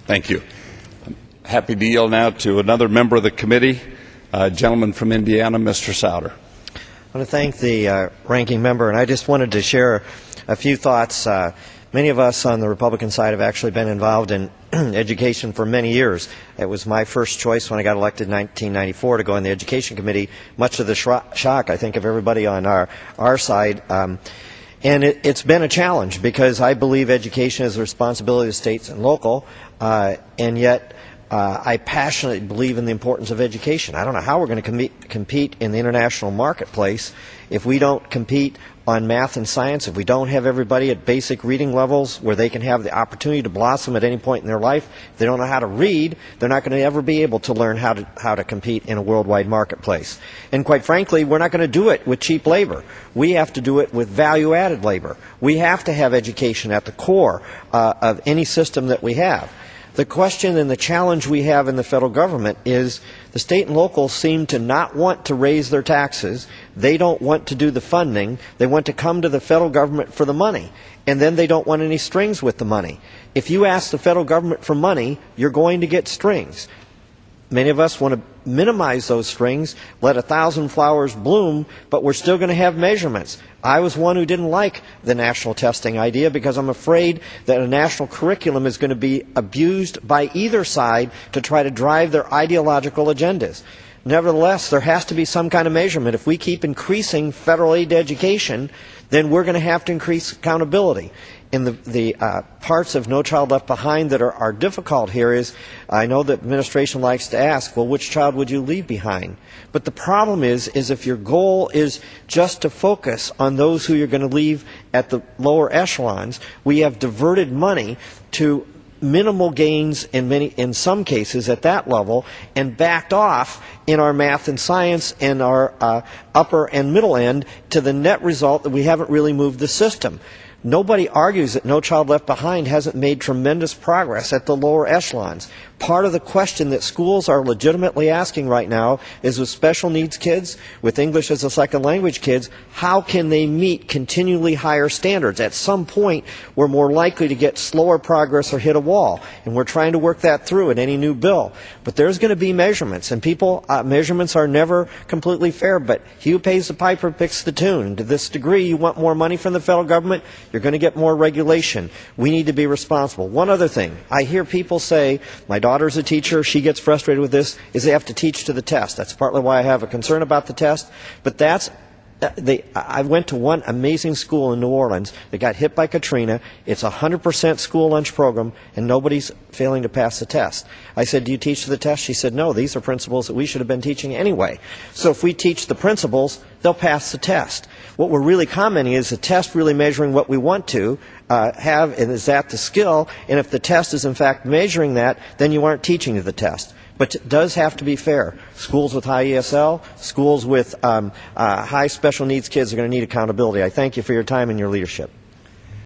Thank you. Happy to yield now to another member of the committee, gentleman from Indiana, Mr. Souder. I want to thank the ranking member, and I just wanted to share a few thoughts. Many of us on the Republican side have actually been involved in education for many years. It was my first choice when I got elected in 1994 to go on the Education Committee, much to the shock, I think, of everybody on our side. And it's been a challenge because I believe education is the responsibility of states and local, and yet I passionately believe in the importance of education. I don't know how we're going to compete in the international marketplace if we don't compete on math and science, if we don't have everybody at basic reading levels where they can have the opportunity to blossom at any point in their life. If they don't know how to read, they're not going to ever be able to learn how to compete in a worldwide marketplace. And quite frankly, we're not going to do it with cheap labor. We have to do it with value-added labor. We have to have education at the core of any system that we have. The question and the challenge we have in the federal government is the state and locals seem to not want to raise their taxes. They don't want to do the funding. They want to come to the federal government for the money. And then they don't want any strings with the money. If you ask the federal government for money, you're going to get strings. Many of us want to minimize those strings, let 1,000 flowers bloom, but we're still going to have measurements. I was one who didn't like the national testing idea because I'm afraid that a national curriculum is going to be abused by either side to try to drive their ideological agendas. Nevertheless, there has to be some kind of measurement. If we keep increasing federal aid to education, then we're going to have to increase accountability. And the parts of No Child Left Behind that are difficult here is, I know the administration likes to ask, well, which child would you leave behind? But the problem is if your goal is just to focus on those who you're going to leave at the lower echelons, we have diverted money to minimal gains in some cases at that level and backed off in our math and science and our upper and middle end to the net result that we haven't really moved the system. Nobody argues that No Child Left Behind hasn't made tremendous progress at the lower echelons. Part of the question that schools are legitimately asking right now is with special needs kids, with English as a second language kids, how can they meet continually higher standards? At some point, we're more likely to get slower progress or hit a wall, and we're trying to work that through in any new bill. But there's going to be measurements, and measurements are never completely fair, but he who pays the piper picks the tune. And to this degree, you want more money from the federal government, you're going to get more regulation. We need to be responsible. One other thing, I hear people say, my daughter's a teacher, she gets frustrated with this, is they have to teach to the test. That's partly why I have a concern about the test, but I went to one amazing school in New Orleans that got hit by Katrina. It's a 100% school lunch program, and nobody's failing to pass the test. I said, do you teach to the test? She said, no, these are principles that we should have been teaching anyway. So if we teach the principles, they'll pass the test. What we're really commenting is the test really measuring what we want to have, and is that the skill? And if the test is in fact measuring that, then you aren't teaching to the test. But it does have to be fair. Schools with high ESL, schools with high special needs kids are going to need accountability. I thank you for your time and your leadership.